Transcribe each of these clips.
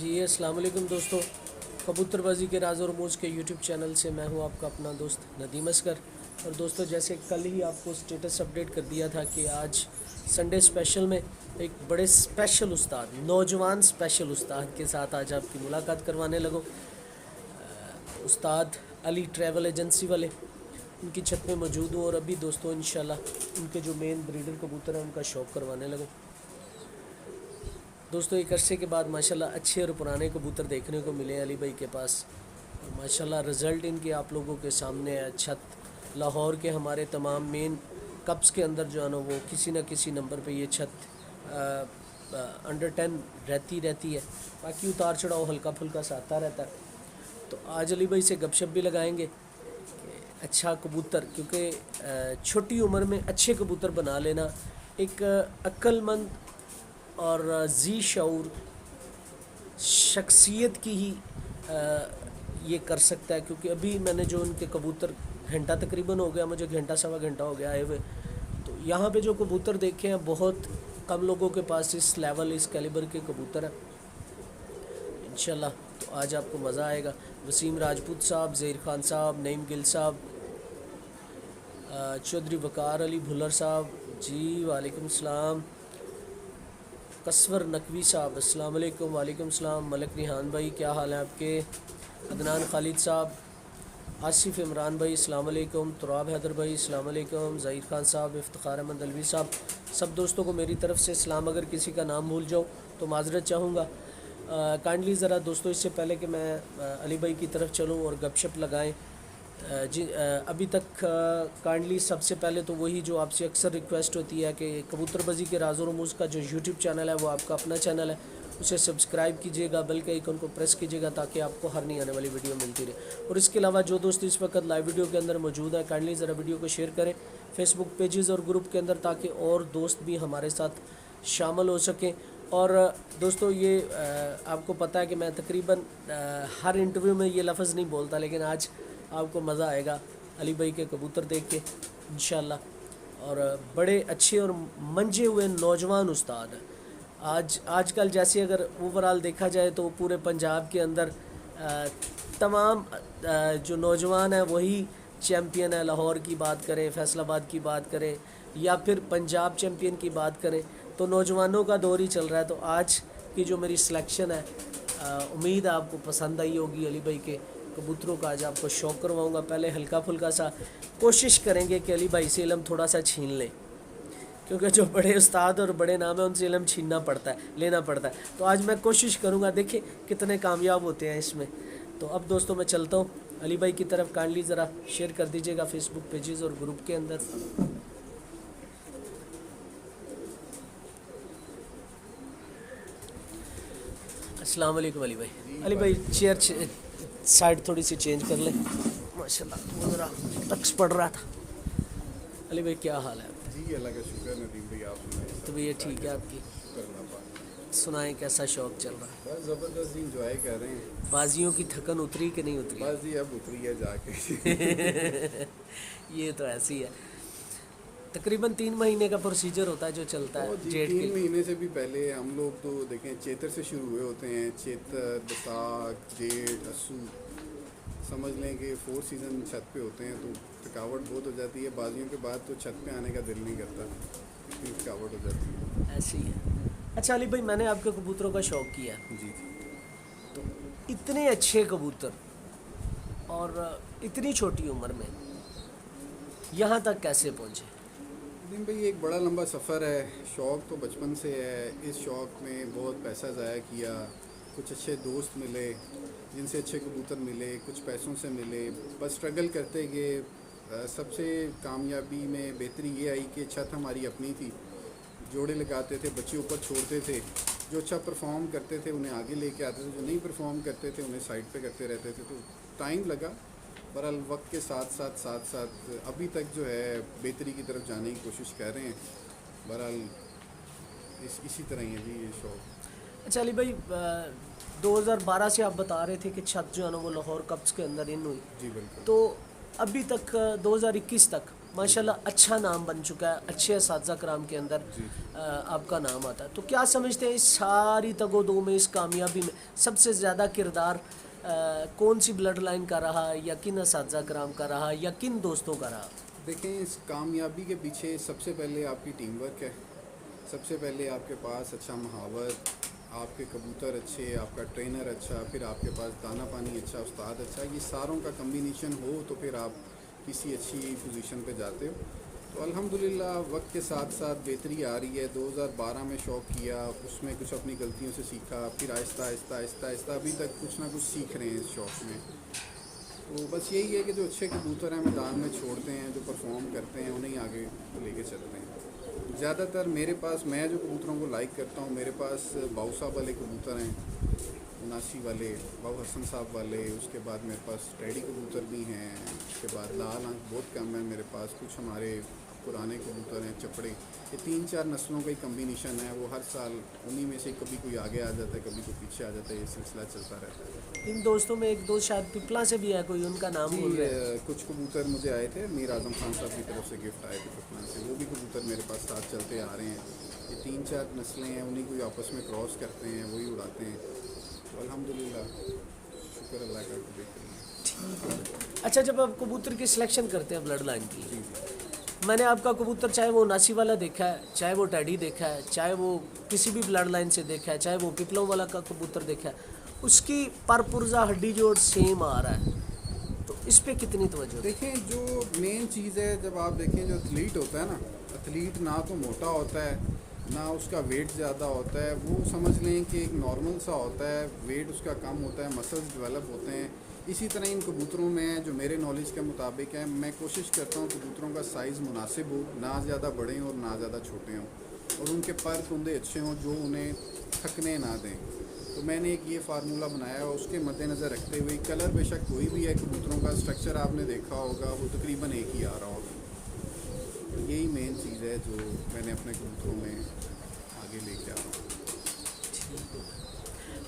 जी अस्सलाम वालेकुम दोस्तों, कबूतरबाजी के राज और मौज के यूट्यूब चैनल से मैं हूं आपका अपना दोस्त नदीम असगर। और दोस्तों, जैसे कल ही आपको स्टेटस अपडेट कर दिया था कि आज संडे स्पेशल में एक बड़े स्पेशल उस्ताद, नौजवान स्पेशल उस्ताद के साथ आज आपकी मुलाकात करवाने लगो। उस्ताद अली ट्रैवल एजेंसी वाले, उनकी छत में मौजूद हूँ और अभी दोस्तों इंशाल्लाह उनके जो मेन ब्रीडर कबूतर हैं उनका शौक़ करवाने लगो। दोस्तों, एक अरसे के बाद माशाल्लाह अच्छे और पुराने कबूतर देखने को मिले अली भाई के पास। और माशाल्लाह रिज़ल्ट इनके आप लोगों के सामने है। छत लाहौर के हमारे तमाम मेन कप्स के अंदर जो है ना वो किसी न किसी नंबर पे ये छत अंडर 10 रहती है। बाकी उतार चढ़ाव हल्का फुल्का सा आता रहता है। तो आज अली भाई से गपशप भी लगाएंगे कि अच्छा कबूतर, क्योंकि छोटी उम्र में अच्छे कबूतर बना लेना एक अक्लमंद और जी शऊर शख्सियत की ही ये कर सकता है। क्योंकि अभी मैंने जो उनके कबूतर, घंटा तकरीबन हो गया मुझे, घंटा सवा घंटा हो गया आए हुए, तो यहाँ पे जो कबूतर देखे हैं बहुत कम लोगों के पास इस लेवल, इस कैलिबर के कबूतर हैं इंशाल्लाह। तो आज आपको मज़ा आएगा। वसीम राजपूत साहब, ज़हीर खान साहब, नईम गिल साहब, चौधरी वकार अली भुल्लर साहब, जी वालेकुम सलाम। कसवर नकवी साहब अस्सलाम वालेकुम। वालेकुम सलाम। मलिक रिहान भाई, क्या हाल है आपके? अदनान खालिद साहब, आसिफ इमरान भाई अस्सलाम वालेकुम। तुराब हैदर भाई अस्सलाम वालेकुम। ज़हीर खान साहब, इफ्तिखार अहमद अलवी साहब, सब दोस्तों को मेरी तरफ़ से सलाम। अगर किसी का नाम भूल जाऊँ तो माज़रत चाहूँगा। काइंडली ज़रा दोस्तों, इससे पहले कि मैं अली भाई की तरफ चलूँ और गपशप लगाएँ, जी अभी तक काइंडली सबसे पहले तो वही जो आपसे अक्सर रिक्वेस्ट होती है कि कबूतरबाजी के राज़ और रमूज़ का जो यूट्यूब चैनल है वो आपका अपना चैनल है, उसे सब्सक्राइब कीजिएगा, बेल के आइकन को प्रेस कीजिएगा ताकि आपको हर नई आने वाली वीडियो मिलती रहे। और इसके अलावा जो दोस्त इस वक्त लाइव वीडियो के अंदर मौजूद है, काइंडली ज़रा वीडियो को शेयर करें फेसबुक पेजेस और ग्रुप के अंदर, ताकि और दोस्त भी हमारे साथ शामिल हो सकें। और दोस्तों, ये आपको पता है कि मैं तकरीबन हर इंटरव्यू में ये लफ्ज़ नहीं बोलता, लेकिन आज आपको मज़ा आएगा अली भाई के कबूतर देख के इंशाल्लाह। और बड़े अच्छे और मंजे हुए नौजवान उस्ताद हैं। आजकल जैसे अगर ओवरऑल देखा जाए तो पूरे पंजाब के अंदर तमाम जो नौजवान हैं वही चैम्पियन है। लाहौर की बात करें, फैसलाबाद की बात करें, या फिर पंजाब चैम्पियन की बात करें, तो नौजवानों का दौर ही चल रहा है। तो आज की जो मेरी सिलेक्शन है, उम्मीद है आपको पसंद आई होगी। अली भाई के कबूतरों का आज आपको शौक़ करवाऊंगा। पहले हल्का फुल्का सा कोशिश करेंगे कि अली भाई से इल्म थोड़ा सा छीन लें, क्योंकि जो बड़े उस्ताद और बड़े नाम है उनसे इल्म छीनना पड़ता है, लेना पड़ता है। तो आज मैं कोशिश करूंगा, देखिए कितने कामयाब होते हैं इसमें। तो अब दोस्तों मैं चलता हूँ अली भाई की तरफ। काइंडली ज़रा शेयर कर दीजिएगा फेसबुक पेजेस और ग्रुप के अंदर। अस्सलाम वालेकुम अली भाई। अली भाई चेयर साइड थोड़ी सी चेंज कर लें। माशाल्लाह वो ज़रा टक्स पड़ रहा था। अली भाई क्या हाल है? जी अल्लाह का शुक्र नदीम भाई, आप सुनाएं? तो भैया ठीक है आपकी? सुनाएं कैसा शौक़ चल रहा है? बस ज़बरदस्त इंजॉय कर रहे हैं। बाजियों की थकन उतरी कि नहीं उतरी? बस जी अब उतरी है जाके। ये तो ऐसी है। तकरीबन 3 महीने का प्रोसीजर होता है जो चलता है जी, जेठ 3 के। महीने से भी पहले हम लोग तो देखें चैतर से शुरू हुए होते हैं। चैतर, बैसाख, जेठ, अस्सू, समझ लें कि 4 सीज़न छत पे होते हैं, तो थकावट बहुत हो जाती है। बाजियों के बाद तो छत पे आने का दिल नहीं करता, इतनी थकावट हो जाती है। ऐसी है। अच्छा अली भाई, मैंने आपके कबूतरों का शौक़ किया, जी जी। तो इतने अच्छे कबूतर और इतनी छोटी उम्र में यहाँ तक कैसे पहुँचे? नदीम भाई, एक बड़ा लंबा सफ़र है। शौक़ तो बचपन से है। इस शौक़ में बहुत पैसा ज़ाया किया, कुछ अच्छे दोस्त मिले जिनसे अच्छे कबूतर मिले, कुछ पैसों से मिले, बस स्ट्रगल करते गए। सबसे कामयाबी में बेहतरी ये आई कि छत हमारी अपनी थी, जोड़े लगाते थे, बच्चे ऊपर छोड़ते थे। जो अच्छा परफॉर्म करते थे उन्हें आगे लेके आते थे, जो नहीं परफॉर्म करते थे उन्हें साइड पे करते रहते थे। तो टाइम लगा, बहरहाल वक्त के साथ अभी तक जो है बेहतरी की तरफ जाने की कोशिश कर रहे हैं। बहरहाल इसी तरह ही है जी ये शौक़। अच्छा अली भाई, 2012 से आप बता रहे थे कि छत जो है ना वो लाहौर कप्स के अंदर इन हुई, जी बिल्कुल। तो अभी तक 2021 तक माशाल्लाह अच्छा नाम बन चुका है, अच्छे असातिज़ा कराम के अंदर आपका नाम आता है। तो क्या समझते हैं इस सारी तगोदो में, इस कामयाबी में सबसे ज़्यादा किरदार कौन सी ब्लड लाइन का रहा, या किन असातिज़ा कराम का रहा, या किन दोस्तों का रहा? देखें, इस कामयाबी के पीछे सबसे पहले आपकी टीम वर्क है। सबसे पहले आपके पास अच्छा महावर, आपके कबूतर अच्छे, आपका ट्रेनर अच्छा, फिर आपके पास दाना पानी अच्छा, उस्ताद अच्छा, ये सारों का कम्बिनेशन हो तो फिर आप किसी अच्छी पोजीशन पे जाते हो। तो अल्हम्दुलिल्लाह वक्त के साथ साथ बेहतरी आ रही है। 2012 में शौक़ किया, उसमें कुछ अपनी गलतियों से सीखा, फिर आहिस्ता आहिस्ता आहिस्ता आहिस्ता अभी तक कुछ ना कुछ सीख रहे हैं इस शौक़ में। तो बस यही है कि जो अच्छे कबूतर हैं मैदान में छोड़ते हैं, जो परफॉर्म करते हैं उन्हें आगे लेके चलते हैं। ज़्यादातर मेरे पास, मैं जो कबूतरों को लाइक करता हूँ, मेरे पास बाऊ साहब वाले कबूतर हैं, 79 वाले, बाऊ हसन साहब वाले, उसके बाद मेरे पास टैडी कबूतर भी हैं, उसके बाद लाल आंख बहुत कम है मेरे पास, कुछ हमारे पुराने कबूतर हैं चपड़े। ये 3-4 नस्लों का ही कम्बिनेशन है। वो हर साल उन्हीं में से कभी कोई आगे आ जाता है, कभी कोई पीछे आ जाता है, ये सिलसिला चलता रहता है। इन दोस्तों में एक दोस्त शायद पिपला से भी है, कोई उनका नाम बोल रहे हैं। कुछ कबूतर मुझे आए थे, मीर आज़म खान साहब की तरफ से गिफ्ट आए थे पटना से, वो भी कबूतर मेरे पास साथ चलते आ रहे हैं। ये 3-4 नस्लें हैं, उन्हीं को आपस में क्रॉस करते हैं, वही उड़ाते हैं। तो अल्हम्दुलिल्लाह शुक्र अल्लाह का देख। अच्छा, जब आप कबूतर की सिलेक्शन करते हैं ब्लड लाइन की, जी। मैंने आपका कबूतर चाहे वो 79 वाला देखा है, चाहे वो टैडी देखा है, चाहे वो किसी भी ब्लड लाइन से देखा है, चाहे वो पिपलों वाला का कबूतर देखा है, उसकी पर पुर्जा हड्डी जोड़ सेम आ रहा है। तो इस पे कितनी तवज्जो? देखें, जो मेन चीज़ है, जब आप देखें जो एथलीट होता है ना, एथलीट ना तो मोटा होता है ना उसका वेट ज़्यादा होता है, वो समझ लें कि एक नॉर्मल सा होता है, वेट उसका कम होता है, मसल्स डेवलप होते हैं। इसी तरह इन कबूतरों में जो मेरे नॉलेज के मुताबिक है, मैं कोशिश करता हूँ कबूतरों का साइज़ मुनासिब हो, ना ज़्यादा बड़े हों और ना ज़्यादा छोटे हों, और उनके पर कुंदे अच्छे हों जो उन्हें थकने ना दें। तो मैंने एक ये फार्मूला बनाया है, उसके मद्देनज़र रखते हुए कलर बेशक कोई भी है, कबूतरों का स्ट्रक्चर आपने देखा होगा, वो तकरीबन एक ही आ रहा होगा। तो यही मेन चीज़ है जो मैंने अपने कबूतरों में आगे लेके आ रहा हूँ।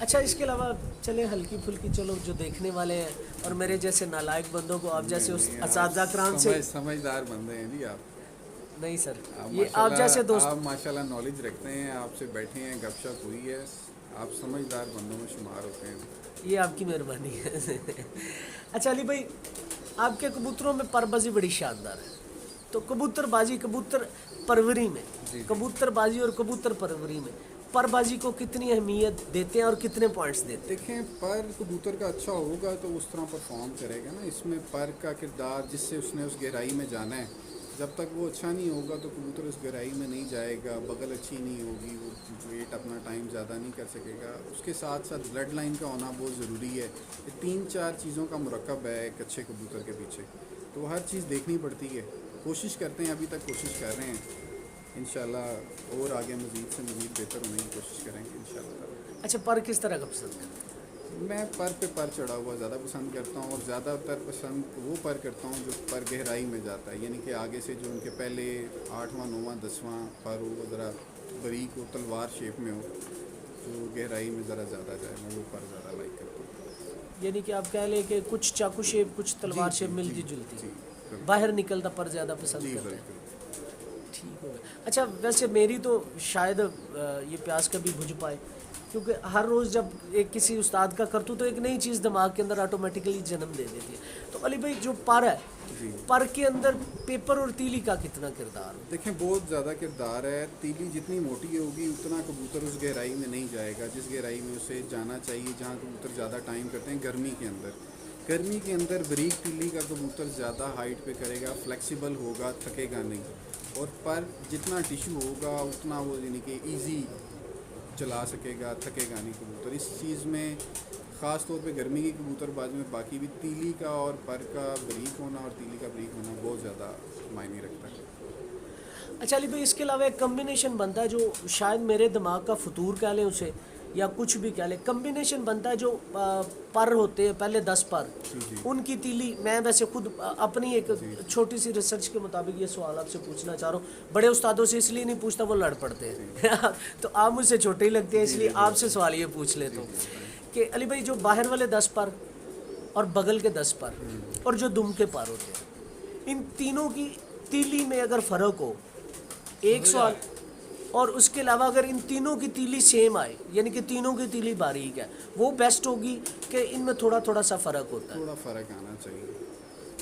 अच्छा, इसके अलावा चले हल्की फुल्की, चलो जो देखने वाले हैं और मेरे जैसे नालायक बंदों को आप जैसे उस असातिज़ा कराम से समझदार बंदे हैं जी आप। नहीं सर, आप ये आप जैसे दोस्त, आप माशाल्लाह नॉलेज रखते हैं, आपसे बैठे हैं, गपशप हुई है, आप समझदार बंदों में शुमार होते हैं। ये आपकी मेहरबानी है। अच्छा अली भाई, आपके कबूतरों में परबाजी बड़ी शानदार है। तो कबूतरबाजी, कबूतर परवरी में, कबूतरबाजी और कबूतर परवरी में परबाजी को कितनी अहमियत देते हैं और कितने पॉइंट्स देते हैं? देखें, पर कबूतर का अच्छा होगा तो उस तरह परफॉर्म करेगा ना। इसमें पर का किरदार, जिससे उसने उस गहराई में जाना है, जब तक वो अच्छा नहीं होगा तो कबूतर उस गहराई में नहीं जाएगा, बगल अच्छी नहीं होगी, वो वेट अपना टाइम ज़्यादा नहीं कर सकेगा। उसके साथ साथ ब्लड लाइन का होना बहुत ज़रूरी है। ये 3-4 चीज़ों का मुरक्कब है एक अच्छे कबूतर के पीछे, तो हर चीज़ देखनी पड़ती है। कोशिश करते हैं, अभी तक कोशिश कर रहे हैं, इंशाल्लाह और आगे मज़ीद से मज़ीद बेहतर होने की कोशिश करेंगे इंशाल्लाह। अच्छा, पर किस तरह का पसंद है? मैं पर पे पर चढ़ा हुआ ज़्यादा पसंद करता हूँ, और ज़्यादातर पसंद वो पर करता हूँ जो पर गहराई में जाता है, यानी कि आगे से जो उनके पहले 8वां 9वां 10वां पर हो, ज़रा बारीक हो, तलवार शेप में हो, तो गहराई में ज़रा ज़्यादा जाए, मैं वो पर ज़्यादा लाइक करता हूँ। यानी कि आप कह लें कि कुछ चाकू शेप, कुछ तलवार शेप मिलती जुलती, जी, बाहर निकलता पर ज़्यादा पसंद जी करते हैं। बिल्कुल। ठीक हो गया। अच्छा, वैसे मेरी तो शायद ये प्यास कभी बुझ पाए, क्योंकि हर रोज़ जब एक किसी उस्ताद का करतूँ तो एक नई चीज़ दिमाग के अंदर ऑटोमेटिकली जन्म दे देती है। तो अली भाई, जो पर है, पर के अंदर पेपर और तीली का कितना किरदार है? देखें, बहुत ज़्यादा किरदार है। तीली जितनी मोटी होगी उतना कबूतर उस गहराई में नहीं जाएगा जिस गहराई में उसे जाना चाहिए, जहाँ कबूतर ज़्यादा टाइम करते हैं गर्मी के अंदर। गर्मी के अंदर बारीक तीली का कबूतर ज़्यादा हाइट पे करेगा, फ्लेक्सिबल होगा, थकेगा नहीं, और पर जितना टिश्यू होगा उतना वो यानी कि ईजी चला सकेगा, थकेगा नहीं कबूतर। इस चीज़ में ख़ास तौर पे गर्मी की कबूतरबाजी में बाकी भी तीली का और पर का बारीक होना और तीली का बारीक होना बहुत ज़्यादा मायने रखता है। अच्छा अली भाई, इसके अलावा एक कम्बिनेशन बनता है जो शायद मेरे दिमाग का फतूर कह लें उसे, या कुछ भी कह लें, कम्बिनेशन बनता है जो पर होते हैं पहले 10 पर, उनकी तीली। मैं वैसे खुद अपनी एक छोटी सी रिसर्च के मुताबिक ये सवाल आपसे पूछना चाह रहा हूँ। बड़े उस्तादों से इसलिए नहीं पूछता, वो लड़ पड़ते हैं। तो आप मुझसे छोटे ही लगते हैं, इसलिए आपसे सवाल ये पूछ लेता हूँ कि अली भाई, जो बाहर वाले 10 पर और बगल के 10 पर और जो दुम के पर होते हैं, इन तीनों की तीली में अगर फ़र्क हो, एक सवाल, और उसके अलावा अगर इन तीनों की तीली सेम आए, यानी कि तीनों की तीली बारीक है, वो बेस्ट होगी कि इनमें थोड़ा थोड़ा सा फ़र्क होता है? थोड़ा फ़र्क आना चाहिए।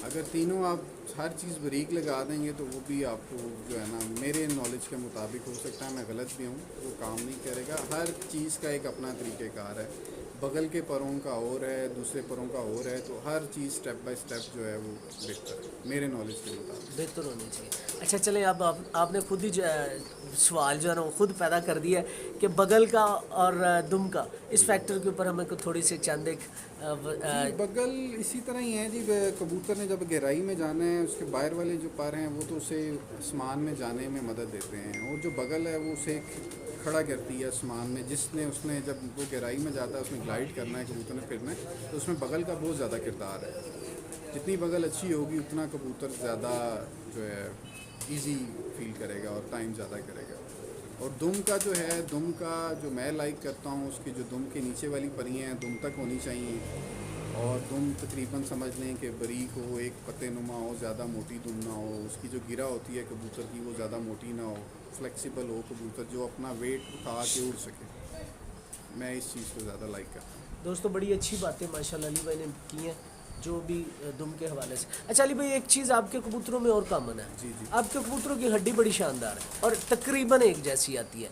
अगर तीनों आप हर चीज़ बारीक लगा देंगे तो वो भी आपको जो है ना, मेरे नॉलेज के मुताबिक, हो सकता है मैं गलत भी हूँ, वो काम नहीं करेगा। हर चीज़ का एक अपना तरीक़ेकार है। बगल के परों का और है, दूसरे परों का और है, तो हर चीज़ स्टेप बाय स्टेप जो है वो बेहतर है मेरे नॉलेज के मुताबिक। बेहतर होनी चाहिए। अच्छा चलें, अब आपने खुद ही जो है सवाल जो है ना वो खुद पैदा कर दिया है कि बगल का और दुम का, इस फैक्टर के ऊपर हमें थोड़ी सी चंद एक जी, बगल इसी तरह ही है जी। कबूतर ने जब गहराई में जाना है, उसके बाहर वाले जो पर हैं वो तो उसे आसमान में जाने में मदद देते हैं, और जो बगल है वो उसे खड़ा करती है आसमान में। जिसने उसने जब वो गहराई में जाता है, उसमें ग्लाइड करना है, कबूतर ने फिरना है, तो उसमें बगल का बहुत ज़्यादा किरदार है। जितनी बगल अच्छी होगी उतना कबूतर ज़्यादा जो है इजी फील करेगा और टाइम ज़्यादा करेगा। और दुम का जो है, दुम का जो मैं लाइक करता हूँ, उसकी जो दुम के नीचे वाली परियाँ हैं दुम तक होनी चाहिए, और दुम तकरीबन समझ लें कि बारीक हो, एक पत्ते नुमा हो, ज़्यादा मोटी दुम ना हो। उसकी जो गिरा होती है कबूतर की वो ज़्यादा मोटी ना हो, फ्लेक्सिबल हो कबूतर, जो अपना वेट उठा के उड़ सके। मैं इस चीज़ को ज़्यादा लाइक करता हूँ। दोस्तों बड़ी अच्छी बातें माशाल्लाह अली भाई ने की हैं, जो भी दुम के हवाले से। अच्छा अली भाई, एक चीज़ आपके कबूतरों में और कॉमन है, जी जी। आपके कबूतरों की हड्डी बड़ी शानदार है और तकरीबन एक जैसी आती है।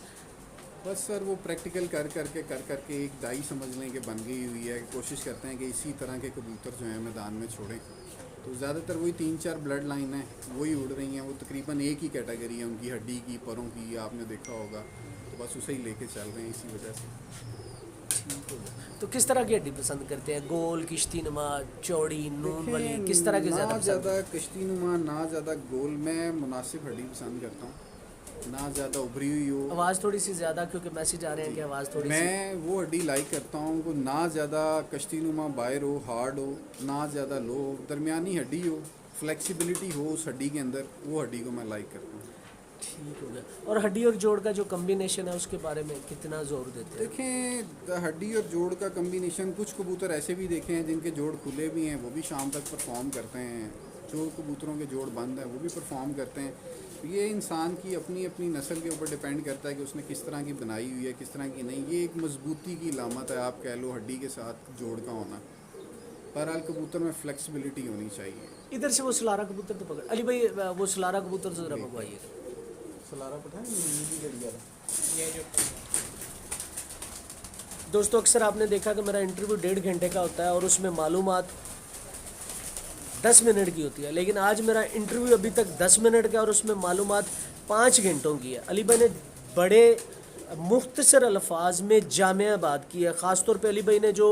बस सर वो प्रैक्टिकल कर करके एक डाई समझ लें कि बन गई हुई है। कोशिश करते हैं कि इसी तरह के कबूतर जो हैं मैदान में छोड़ें। तो ज़्यादातर वही 3-4 ब्लड लाइन है, वही उड़ रही हैं। वो तकरीबन एक ही कैटेगरी है उनकी, हड्डी की, परों की, आपने देखा होगा। तो बस उसे ही लेके चल रहे हैं इसी वजह से। ठीक हो गया। तो किस तरह की हड्डी पसंद करते हैं? गोल, किश्ती नुमा, चौड़ी, नून वाली, देखें, किस तरह की ना ज़्यादा पसंद ज़्यादा करते कश्ती नुमा, ना ज़्यादा गोल, मैं मुनासिब हड्डी पसंद करता हूँ। ना ज़्यादा उभरी हुई हो। हैं? आवाज़ थोड़ी सी ज़्यादा, क्योंकि मैसेज आ रहे हैं जी, कि आवाज़ थोड़ी सी। मैं वो हड्डी लाइक करता हूँ वो ना ज़्यादा कश्ती नुमा बायर हो, हार्ड हो, ना ज़्यादा लो हो, दरमियानी हड्डी हो, फ्लेक्सिबिलिटी हो उस हड्डी के अंदर, वो हड्डी को मैं लाइक करता हूँ। ठीक हो गया। और हड्डी और जोड़ का जो कम्बिनेशन है उसके बारे में कितना ज़ोर देते हैं? देखें, हड्डी और जोड़ का कम्बिनेशन, कुछ कबूतर ऐसे भी देखे हैं जिनके जोड़ खुले भी हैं, वो भी शाम तक परफॉर्म करते हैं। जो कबूतरों के जोड़ बंद हैं वो भी परफॉर्म करते हैं। तो ये इंसान की अपनी अपनी नस्ल के ऊपर डिपेंड करता है कि उसने किस तरह की बनाई हुई है, किस तरह की नहीं। ये एक मजबूती की लामत है, आप कह लो, हड्डी के साथ जोड़ का होना। बहरहाल कबूतर में फ्लेक्सिबिलिटी होनी चाहिए। इधर से वो सलारा कबूतर तो पकड़ अली भाई, वो सलारा कबूतर से ज़रा जी। मंगवाइएगा। सलारा पठान नीली गड़िया ये जो दोस्तों, अक्सर आपने देखा कि मेरा इंटरव्यू 1.5 घंटे का होता है और उसमें मालूमात 10 मिनट की होती है, लेकिन आज मेरा इंटरव्यू अभी तक 10 मिनट का और उसमें मालूमात 5 घंटों की है। अली भाई ने बड़े मुख्तसर अल्फाज में जामिया बात की है। ख़ास तौर पे अली भाई ने जो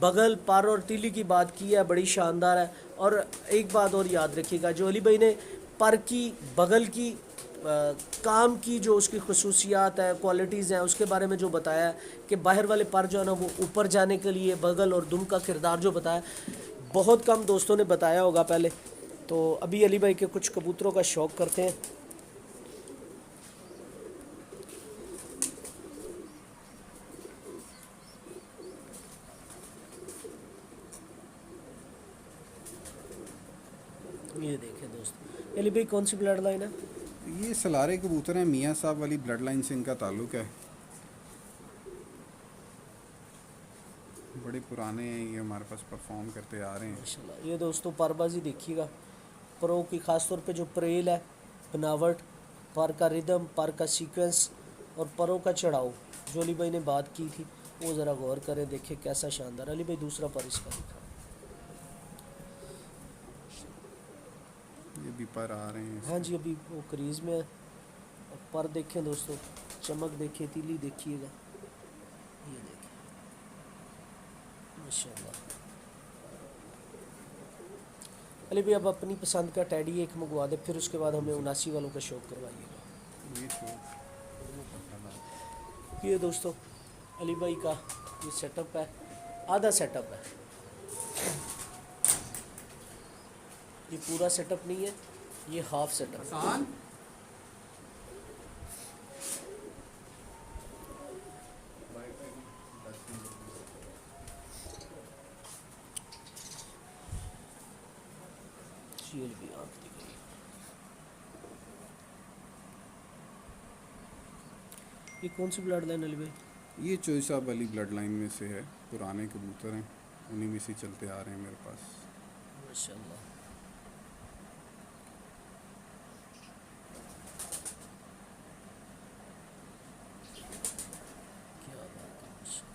बगल, पर और तीली की बात की है बड़ी शानदार है। और एक बात और याद रखिएगा, जो अली भाई ने पर की, बगल की, काम की जो उसकी खसूसियात है, क्वालिटीज़ हैं, उसके बारे में जो बताया कि बाहर वाले पर जो है ना वो ऊपर जाने के लिए बगल और दुम का किरदार जो बताया, बहुत कम दोस्तों ने बताया होगा पहले। तो अभी अली भाई के कुछ कबूतरों का शौक़ करते हैं। ये देखें दोस्त, अली भाई कौन सी ब्लड लाइन है? ये सलारे कबूतर हैं, मियाँ साहब वाली ब्लड लाइन से इनका ताल्लुक़ है। बड़े पुराने हैं ये, हमारे पास परफॉर्म करते आ रहे हैं। माशाल्लाह। ये दोस्तों परबाजी देखिएगा, परों की ख़ास तौर पे जो प्रेल है, बनावट, पर का रिदम, पर का सीक्वेंस और परों का चढ़ाव, जो अली भाई ने बात की थी, वो ज़रा गौर करें, देखें कैसा शानदार। अली भाई दूसरा पर इसका दिखा। ये भी पर आ रहे हैं हाँ इसके। जी, अभी वो क्रीज़ में है। और पर देखें दोस्तों, चमक देखिए, तीली देखिएगा, ये देखें माशाल्लाह। अली भाई अब अपनी पसंद का टैडी एक मंगवा दे, फिर उसके बाद हमें 79 वालों का शौक़ करवाइएगा। ये शो ये दोस्तों अली भाई का ये सेटअप है, आधा सेटअप है, ये पूरा सेटअप नहीं है, ये हाफ सेटअप है। आसान। ये भी आँख दिख रही है। ये कौन सी ब्लड लाइन अली भाई? ये चोई साहब वाली ब्लड लाइन में से है, पुराने कबूतर हैं, उन्हीं में से चलते आ रहे हैं मेरे पास। माशाल्लाह। क्या बात है, माशाल्लाह।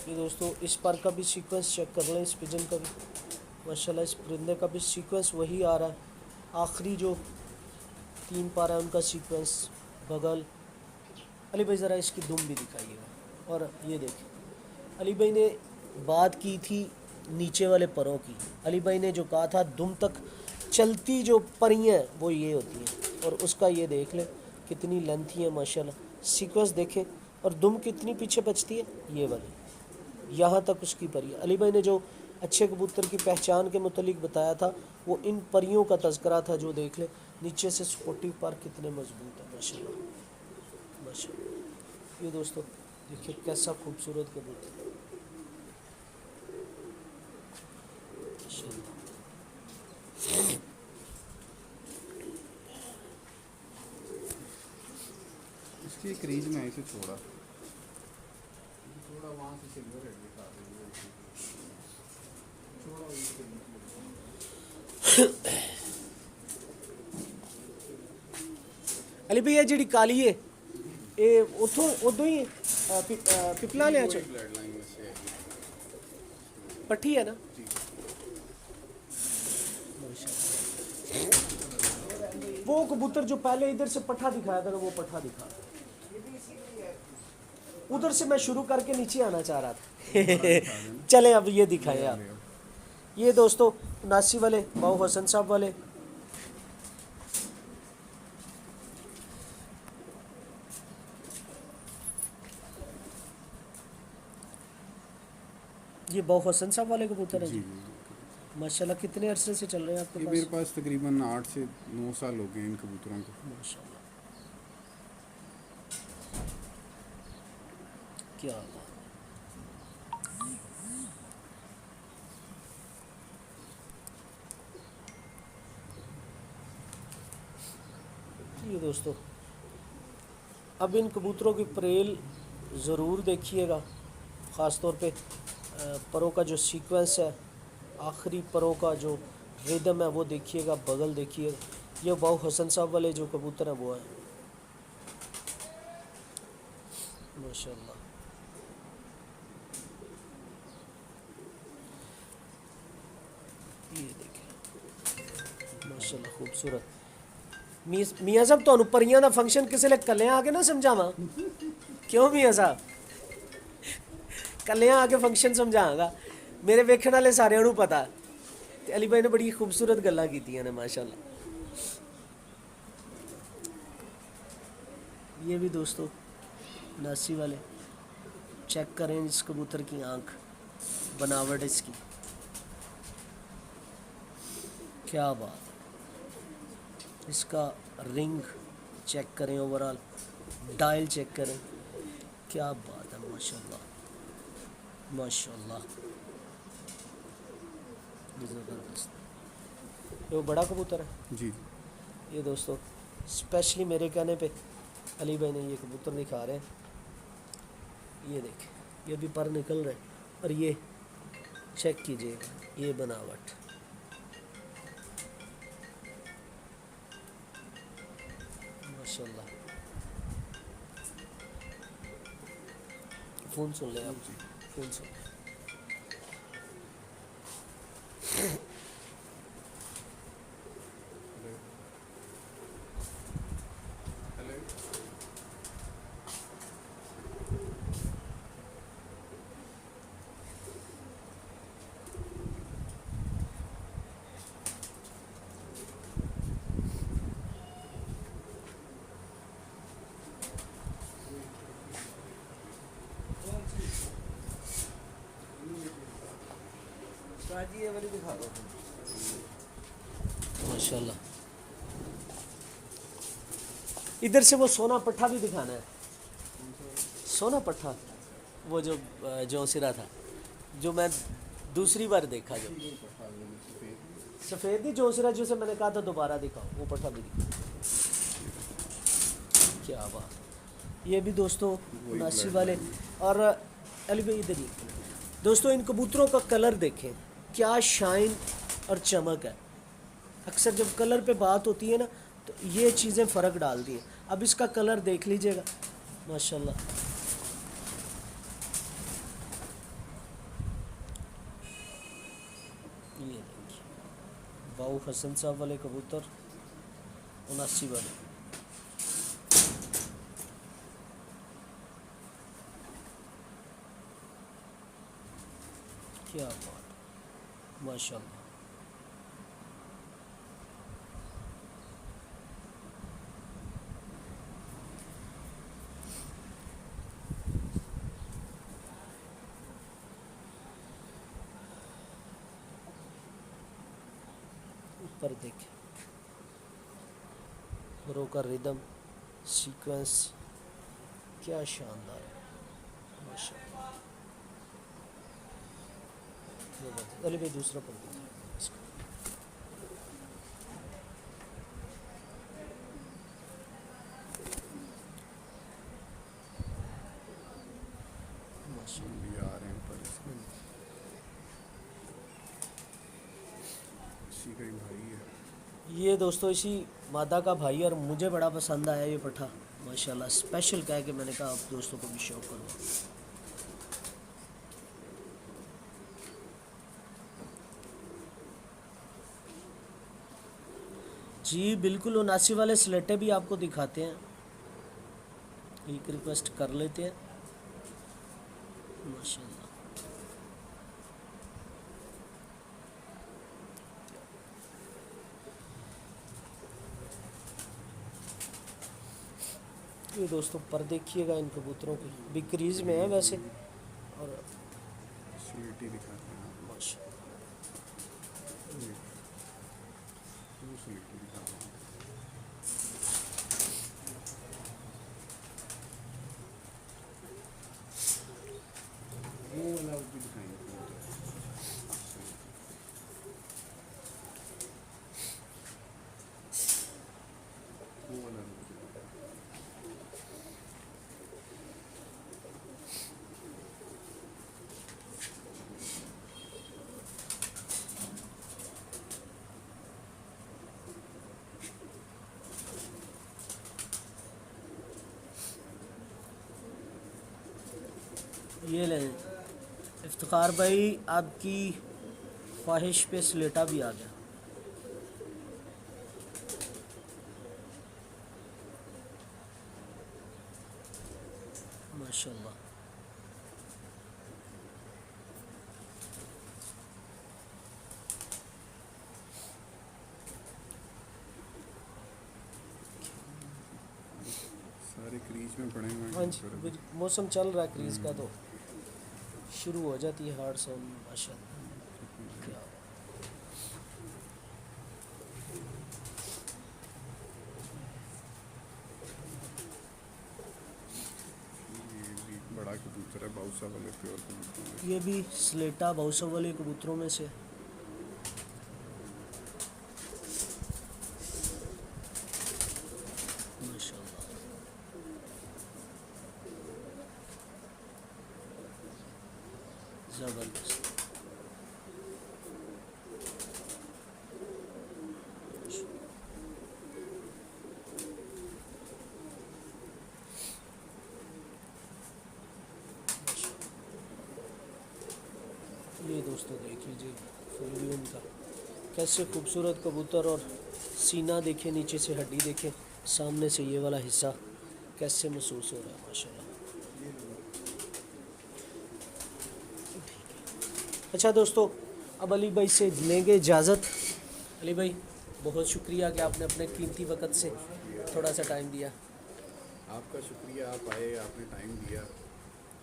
ये दोस्तों इस पर का भी सीक्वेंस चेक कर लें, इस पिजन का भी माशाल्लाह, इस परिंदे का भी सीक्वेंस वही आ रहा है। आखिरी जो 3 पार है उनका सीक्वेंस, बगल। अली भाई ज़रा इसकी दुम भी दिखाइएगा। और ये देखिए, अली भाई ने बात की थी नीचे वाले परों की। अली भाई ने जो कहा था दुम तक चलती जो परियाँ वो ये होती हैं, और उसका ये देख लें कितनी लेंथी है माशाल्लाह। सीक्वेंस देखें, और दुम कितनी पीछे बचती है, ये वाली यहाँ तक उसकी परी है। अली भाई ने जो अच्छे कबूतर की पहचान के मुतलिक बताया था वो इन परियों का तज़किरा था। जो देख ले नीचे से स्पोर्टिव पर कितने मजबूत है माशाल्लाह माशाल्लाह। ये दोस्तों देखिए कैसा खूबसूरत कबूतर माशाल्लाह। इसकी एक रीज में ऐसे छोड़ा थोड़ा, वहाँ से सिल्वर हेड दिखा रही है, छोड़ा इसके अली भाई ये जी काली है ये उतों उदों ही पिपला लिया चो ब्लड लाइन में से है। पट्टी है ना। वो कबूतर जो पहले इधर से पट्ठा दिखाया था ना, वो पट्ठा दिखा, उधर से मैं शुरू करके नीचे आना चाह रहा था। चले अब ये दिखाए आप। ये दोस्तों नासी वाले बाऊ हसन साहब वाले, ये बाऊ हसन साहब वाले कबूतर है जी। माशाल्लाह कितने अरसे से चल रहे हैं आपके ये पास? मेरे पास तकरीबन 8 से 9 साल हो गए इन कबूतरों को। माशाल्लाह क्या बात। ये दोस्तों अब इन कबूतरों की परेल ज़रूर देखिएगा, ख़ास तौर पे परों का जो सीक्वेंस है, आखिरी परों का जो रिदम है वो देखिएगा, बगल देखिएगा। ये बाऊ हसन साहब वाले जो कबूतर हैं वो हैं माशाल्लाह। ये देखिए माशाल्लाह खूबसूरत। मियाँ साहब तो परियां का फंक्शन किसी ले कल आके ना समझावा, क्यों मियाँ साहब? कल आके फंक्शन समझागा, मेरे वेखण वाले सारे पता। ते अली भाई ने बड़ी खूबसूरत गल्लां कीतियां ने माशाल्लाह। ये भी दोस्तों नासी वाले, चेक करें इस कबूतर की आंख, बनावट इसकी, क्या बात है। इसका रिंग चेक करें, ओवरऑल डायल चेक करें, क्या बात है माशाल्लाह माशाल्लाह। ज़बरदस्त। ये वो बड़ा कबूतर है जी। ये दोस्तों स्पेशली मेरे कहने पे अली भाई ने ये कबूतर दिखा रहे हैं। ये देखें, ये भी पर निकल रहे हैं, और ये चेक कीजिएगा ये बनावट, माशाल्लाह। फ़ोन सुन ले आप, फ़ोन सुन। माशाल्लाह इधर से वो सोना पट्ठा भी दिखाना है, सोना पट्ठा, वो जो जौसिरा था, जो मैं दूसरी बार देखा, जो सफ़ेद ही जौसिरा जिसे मैंने कहा था दोबारा दिखाओ, वो पट्ठा भी दिखा। क्या बात। ये भी दोस्तों नासी वाले। और अली भाई इधर ही दोस्तों, इन कबूतरों का कलर देखें, क्या शाइन और चमक है। अक्सर जब कलर पे बात होती है ना, तो ये चीज़ें फ़र्क डालती हैं। अब इसका कलर देख लीजिएगा, माशाल्लाह। ये देखिए, बाऊ हसन साहब वाले कबूतर, 79 वाले। क्या बात, माशाल्लाह। ऊपर देखें, रो का रिदम, सीक्वेंस, क्या शानदार है, माशाल्लाह। अली भाई दूसरा पढ़ दीजिए इसको। माशाल्लाह। भी आ रहे हैं पर इसमें इसी का ही भाई है। ये दोस्तों इसी मादा का भाई, और मुझे बड़ा पसंद आया ये पठा, माशाल्लाह। स्पेशल कह के मैंने कहा आप दोस्तों को भी शौक करूँ। जी बिल्कुल, 79 वाले स्लेटे भी आपको दिखाते हैं, एक रिक्वेस्ट कर लेते हैं, माशाल्लाह। ये दोस्तों पर देखिएगा, इन कबूतरों की भी क्रीज में है वैसे, और स्वीटी दिखाते हैं, माशाल्लाह। वो स्वीटी दिखाते हैं। वो वाला भी दिखाएंगे, वो वाला भी। ये लें इफ्तिखार भाई, आपकी ख्वाहिश पे स्लेटा भी आ गया, माशाल्लाह। सारे क्रीज में पड़े हुए हाँ हैं। जी, अभी मौसम चल रहा है क्रीज का, तो शुरू हो जाती है हार्ड साउंड, माशाल्लाह। क्या ये भी बड़ा कबूतर है, बाउसा वाले प्योर कबूतर है। ये भी स्लेटा बाउसा वाले कबूतरों में से, माशाल्लाह। ज़बरदस्त। ये दोस्तों देख लीजिए फुल व्यू उनका, कैसे खूबसूरत कबूतर, और सीना देखें, नीचे से हड्डी देखें, सामने से ये वाला हिस्सा कैसे महसूस हो रहा है, माशाल्लाह। अच्छा दोस्तों, अब अली भाई से लेंगे इजाज़त। अली भाई बहुत शुक्रिया कि आपने अपने कीमती वक्त से थोड़ा सा टाइम दिया। आपका शुक्रिया, आप आए, आपने टाइम दिया।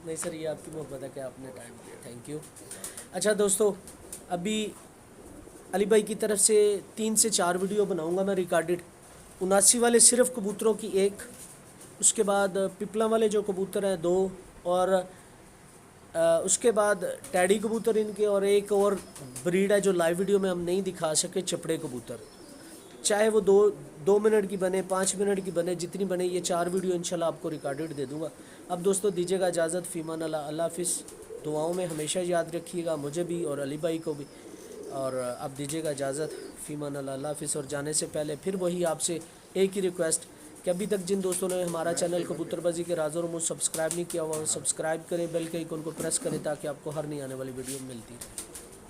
नहीं सर, ये आपकी मोहब्बत है कि आपने टाइम दिया, थैंक यू। अच्छा दोस्तों, अभी अली भाई की तरफ से 3 से 4 वीडियो बनाऊंगा मैं रिकॉर्डेड, 79 वाले सिर्फ कबूतरों की एक, उसके बाद पिपला वाले जो कबूतर हैं 2, और उसके बाद टैडी कबूतर इनके, और एक और ब्रीड है जो लाइव वीडियो में हम नहीं दिखा सके, चपड़े कबूतर। चाहे वो 2 मिनट की बने, 5 मिनट की बने, जितनी बने, ये 4 वीडियो इंशाल्लाह आपको रिकॉर्डेड दे दूंगा। अब दोस्तों दीजिएगा इजाज़त, फ़ीमान अल्लाह, अल्लाह हाफिज़। दुआओं में हमेशा याद रखिएगा मुझे भी और अली भाई को भी। और अब दीजिएगा इजाज़त, फ़ीमान अल्लाह, अल्लाह हाफिज़। और जाने से पहले फिर वही आपसे एक ही रिक्वेस्ट कि अभी तक जिन दोस्तों ने हमारा चैनल कबूतरबाजी के राज़ और रामूज़ सब्सक्राइब नहीं किया हुआ, सब्सक्राइब करें, बेल के आइकन को प्रेस करें ताकि आपको हर नई आने वाली वीडियो मिलती रहे।